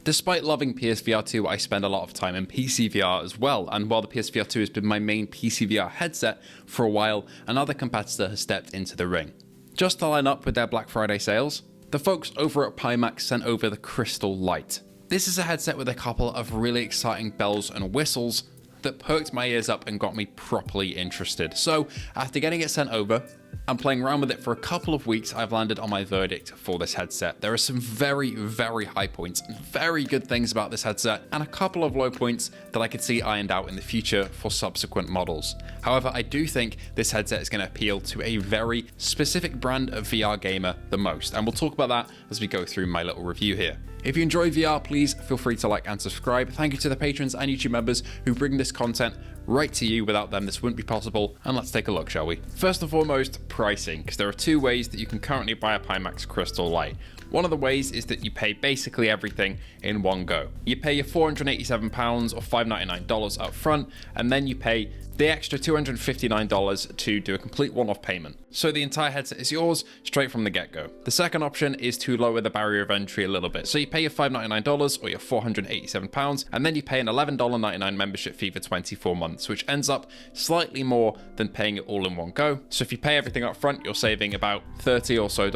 Despite loving PSVR 2, I spend a lot of time in PCVR as well, and while the PSVR 2 has been my main PCVR headset for a while, another competitor has stepped into the ring. Just to line up with their Black Friday sales, the folks over at Pimax sent over the Crystal Light. This is a headset with a couple of really exciting bells and whistles that perked my ears up and got me properly interested. So after getting it sent over and playing around with it for a couple of weeks, I've landed on my verdict for this headset. There are some very, very high points, very good things about this headset, and a couple of low points that I could see ironed out in the future for subsequent models. However, I do think this headset is going to appeal to a very specific brand of VR gamer the most, and we'll talk about that as we go through my little review here. If you enjoy VR, please feel free to like and subscribe. Thank you to the patrons and YouTube members who bring this content right to you. Without them, this wouldn't be possible. And let's take a look, shall we? First and foremost, pricing, because there are two ways that you can currently buy a Pimax Crystal Light. One of the ways is that you pay basically everything in one go. You pay your £487 or $599 up front, and then you pay the extra $259 to do a complete one-off payment. So the entire headset is yours straight from the get-go. The second option is to lower the barrier of entry a little bit. So you pay your $599 or your £487, and then you pay an $11.99 membership fee for 24 months, which ends up slightly more than paying it all in one go. So if you pay everything up front, you're saving about $30 or so.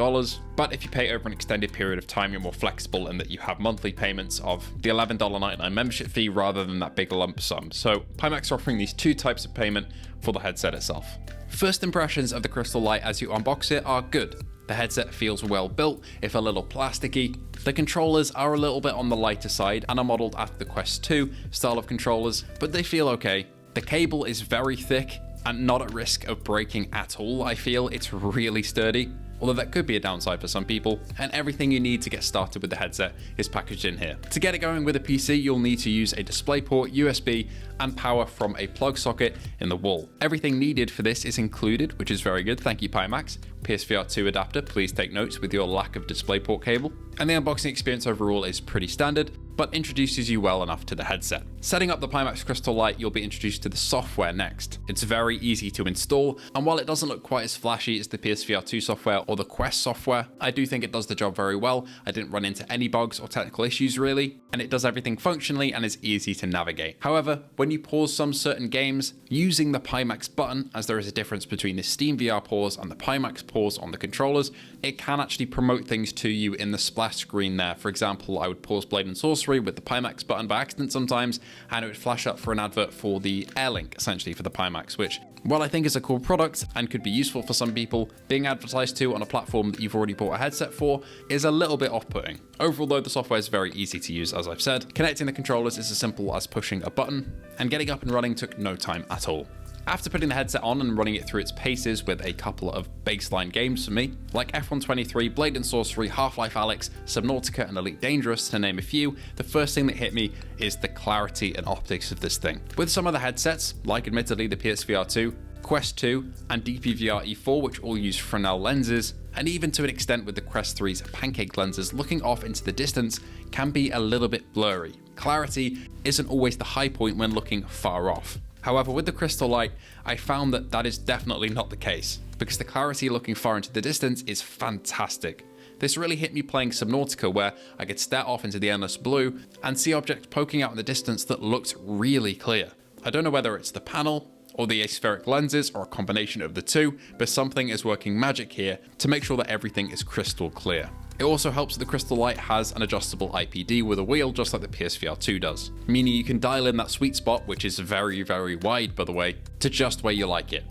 But if you pay over an extended period of time, you're more flexible in that you have monthly payments of the $11.99 membership fee rather than that big lump sum. So Pimax are offering these two types of payment for the headset itself. First impressions of the Crystal Light as you unbox it are good. The headset feels well built, if a little plasticky. The controllers are a little bit on the lighter side and are modeled after the Quest 2 style of controllers, but they feel okay. The cable is very thick and not at risk of breaking at all. I feel it's really sturdy, although that could be a downside for some people, and everything you need to get started with the headset is packaged in here. To get it going with a PC, you'll need to use a DisplayPort, USB, and power from a plug socket in the wall. Everything needed for this is included, which is very good, thank you Pimax. PSVR 2 adapter, please take notes with your lack of DisplayPort cable. And the unboxing experience overall is pretty standard, but introduces you well enough to the headset. Setting up the Pimax Crystal Light, you'll be introduced to the software next. It's very easy to install, and while it doesn't look quite as flashy as the PSVR 2 software or the Quest software, I do think it does the job very well. I didn't run into any bugs or technical issues really, and it does everything functionally and is easy to navigate. However, when you pause some certain games, using the Pimax button, as there is a difference between the Steam VR pause and the Pimax pause on the controllers, it can actually promote things to you in the splash screen there. For example, I would pause Blade and Sorcery with the Pimax button by accident sometimes, and it would flash up for an advert for the Air Link, essentially for the Pimax, which, while I think is a cool product and could be useful for some people, being advertised to on a platform that you've already bought a headset for is a little bit off-putting. Overall though, the software is very easy to use, as I've said. Connecting the controllers is as simple as pushing a button, and getting up and running took no time at all. After putting the headset on and running it through its paces with a couple of baseline games for me, like F123, Blade and Sorcery, Half-Life Alyx, Subnautica and Elite Dangerous to name a few, the first thing that hit me is the clarity and optics of this thing. With some of the headsets, like admittedly the PSVR 2, Quest 2 and DPVR E4, which all use Fresnel lenses, and even to an extent with the Quest 3's pancake lenses, looking off into the distance can be a little bit blurry. Clarity isn't always the high point when looking far off. However, with the Crystal Light, I found that that is definitely not the case, because the clarity looking far into the distance is fantastic. This really hit me playing Subnautica, where I could stare off into the endless blue and see objects poking out in the distance that looked really clear. I don't know whether it's the panel, or the aspheric lenses, or a combination of the two, but something is working magic here to make sure that everything is crystal clear. It also helps that the Crystal Light has an adjustable IPD with a wheel, just like the PSVR 2 does, meaning you can dial in that sweet spot, which is very, very wide by the way, to just where you like it.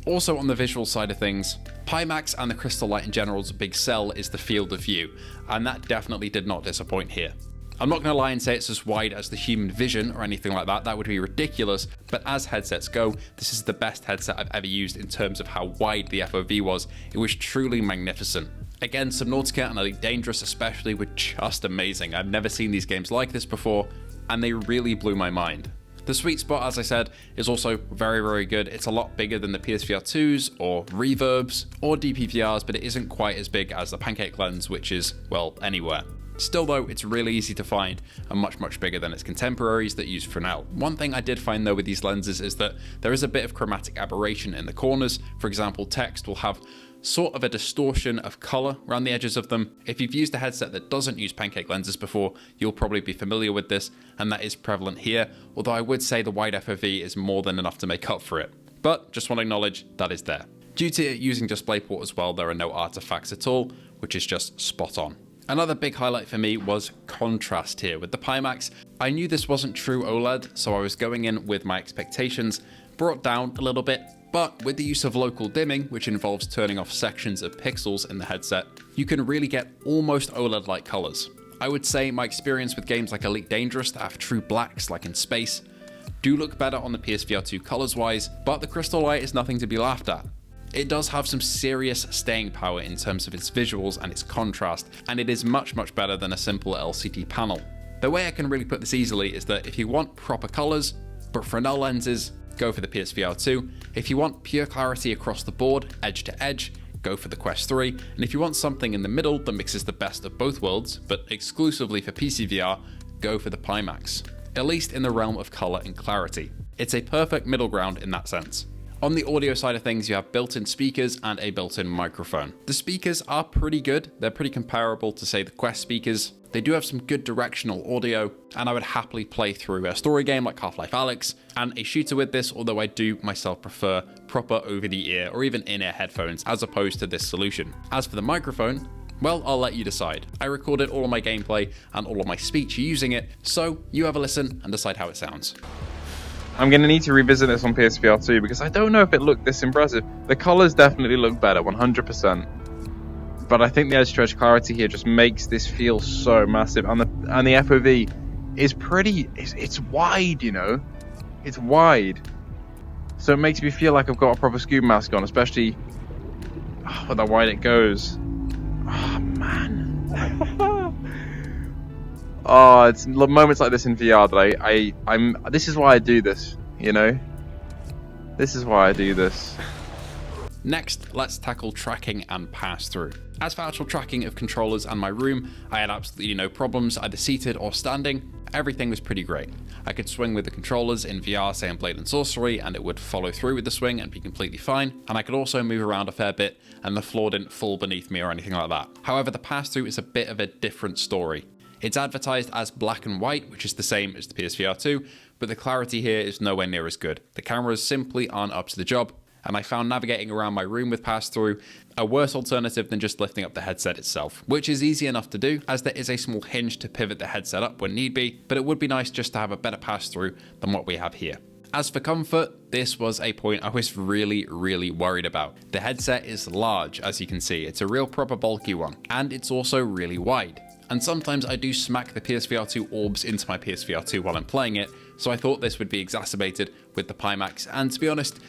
Also on the visual side of things, Pimax and the Crystal Light in general's big sell is the field of view, and that definitely did not disappoint here. I'm not going to lie and say it's as wide as the human vision or anything like that, that would be ridiculous, but as headsets go, this is the best headset I've ever used in terms of how wide the FOV was. It was truly magnificent. Again, Subnautica and Elite Dangerous especially were just amazing. I've never seen these games like this before, and they really blew my mind. The sweet spot, as I said, is also very, very good. It's a lot bigger than the PSVR 2s or Reverbs or DPVRs, but it isn't quite as big as the Pancake lens, which is, well, anywhere. Still though, it's really easy to find and much, much bigger than its contemporaries that use Fresnel. One thing I did find though with these lenses is that there is a bit of chromatic aberration in the corners. For example, text will have sort of a distortion of color around the edges of them. If you've used a headset that doesn't use pancake lenses before, you'll probably be familiar with this, and that is prevalent here, although I would say the wide FOV is more than enough to make up for it. But just want to acknowledge that is there. Due to it using DisplayPort as well, there are no artifacts at all, which is just spot on. Another big highlight for me was contrast here with the Pimax. I knew this wasn't true OLED, so I was going in with my expectations brought down a little bit, but with the use of local dimming, which involves turning off sections of pixels in the headset, you can really get almost OLED-like colors. I would say my experience with games like Elite Dangerous that have true blacks like in space do look better on the PSVR 2 colors-wise, but the Crystal Light is nothing to be laughed at. It does have some serious staying power in terms of its visuals and its contrast, and it is much better than a simple LCD panel. The way I can really put this easily is that if you want proper colors, but Fresnel lenses, go for the PSVR 2. If you want pure clarity across the board, edge to edge, go for the Quest 3. And if you want something in the middle that mixes the best of both worlds, but exclusively for PCVR, go for the Pimax. At least in the realm of color and clarity. It's a perfect middle ground in that sense. On the audio side of things, you have built-in speakers and a built-in microphone. The speakers are pretty good. They're pretty comparable to, say, the Quest speakers. They do have some good directional audio, and I would happily play through a story game like Half-Life Alyx and a shooter with this, although I do myself prefer proper over-the-ear or even in-ear headphones as opposed to this solution. As for the microphone, well, I'll let you decide. I recorded all of my gameplay and all of my speech using it, so you have a listen and decide how it sounds. I'm going to need to revisit this on PSVR 2 because I don't know if it looked this impressive. The colors definitely look better, 100%. But I think the edge-to-edge clarity here just makes this feel so massive. And the FOV is pretty... It's wide, you know? It's wide. So it makes me feel like I've got a proper scuba mask on, especially with how wide it goes. Oh, man. Oh, it's moments like this in VR that I'm. This is why I do this, you know? This is why I do this. Next, let's tackle tracking and pass-through. As for actual tracking of controllers and my room, I had absolutely no problems, either seated or standing. Everything was pretty great. I could swing with the controllers in VR, say in Blade and Sorcery, and it would follow through with the swing and be completely fine. And I could also move around a fair bit, and the floor didn't fall beneath me or anything like that. However, the pass-through is a bit of a different story. It's advertised as black and white, which is the same as the PSVR 2, but the clarity here is nowhere near as good. The cameras simply aren't up to the job, and I found navigating around my room with pass-through a worse alternative than just lifting up the headset itself, which is easy enough to do as there is a small hinge to pivot the headset up when need be, but it would be nice just to have a better pass-through than what we have here. As for comfort, this was a point I was really worried about. The headset is large, as you can see. It's a real proper bulky one, and it's also really wide. And sometimes I do smack the PSVR 2 orbs into my PSVR 2 while I'm playing it, so I thought this would be exacerbated with the Pimax, and to be honest,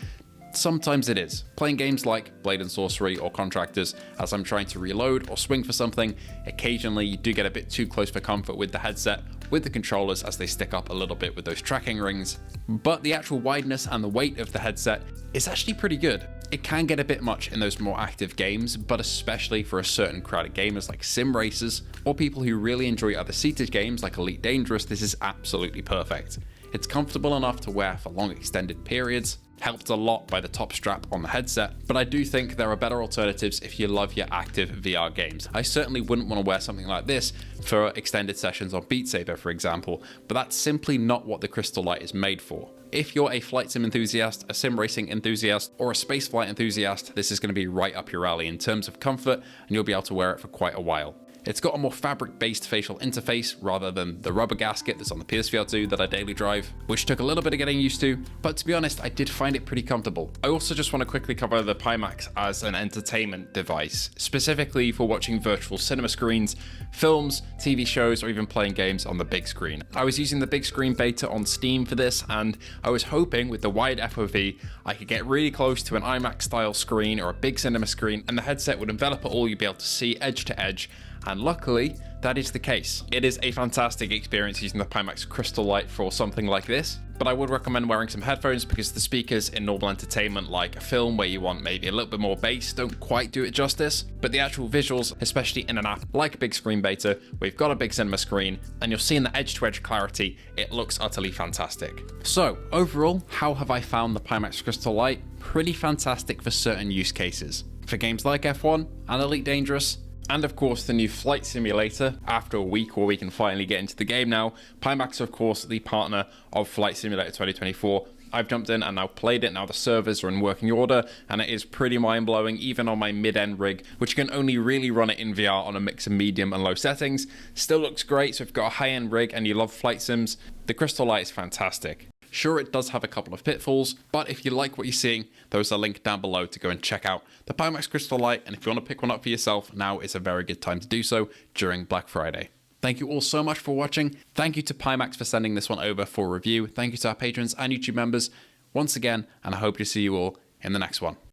sometimes it is. Playing games like Blade and Sorcery or Contractors, as I'm trying to reload or swing for something, occasionally you do get a bit too close for comfort with the headset, with the controllers as they stick up a little bit with those tracking rings. But the actual wideness and the weight of the headset is actually pretty good. It can get a bit much in those more active games, but especially for a certain crowd of gamers like sim racers, or people who really enjoy other seated games like Elite Dangerous, this is absolutely perfect. It's comfortable enough to wear for long extended periods, helped a lot by the top strap on the headset, but I do think there are better alternatives if you love your active VR games. I certainly wouldn't want to wear something like this for extended sessions on Beat Saber, for example, but that's simply not what the Crystal Light is made for. If you're a flight sim enthusiast, a sim racing enthusiast, or a spaceflight enthusiast, this is going to be right up your alley in terms of comfort, and you'll be able to wear it for quite a while. It's got a more fabric-based facial interface rather than the rubber gasket that's on the PSVR 2 that I daily drive, which took a little bit of getting used to, but to be honest, I did find it pretty comfortable. I also just want to quickly cover the Pimax as an entertainment device, specifically for watching virtual cinema screens, films, TV shows, or even playing games on the big screen. I was using the big screen beta on Steam for this, and I was hoping with the wide FOV, I could get really close to an IMAX style screen or a big cinema screen, and the headset would envelop it all, you'd be able to see edge to edge. And luckily, that is the case. It is a fantastic experience using the Pimax Crystal Light for something like this, but I would recommend wearing some headphones because the speakers in normal entertainment like a film where you want maybe a little bit more bass don't quite do it justice, but the actual visuals, especially in an app like Big Screen Beta, where you've got a big cinema screen and you're seeing the edge-to-edge clarity, it looks utterly fantastic. So overall, how have I found the Pimax Crystal Light? Pretty fantastic for certain use cases. for games like F1 and Elite Dangerous. And of course the new flight simulator. After a week where we can finally get into the game now, Pimax are of course the partner of Flight Simulator 2024. I've jumped in and now played it. Now the servers are in working order and it is pretty mind-blowing, even on my mid-end rig, which can only really run it in VR on a mix of medium and low settings. Still looks great, so if you've got a high-end rig and you love flight sims, the Crystal Light is fantastic. Sure, it does have a couple of pitfalls, but if you like what you're seeing, there's a link down below to go and check out the Pimax Crystal Light, and if you want to pick one up for yourself, now is a very good time to do so during Black Friday. Thank you all so much for watching. Thank you to Pimax for sending this one over for review. Thank you to our patrons and YouTube members once again, and I hope to see you all in the next one.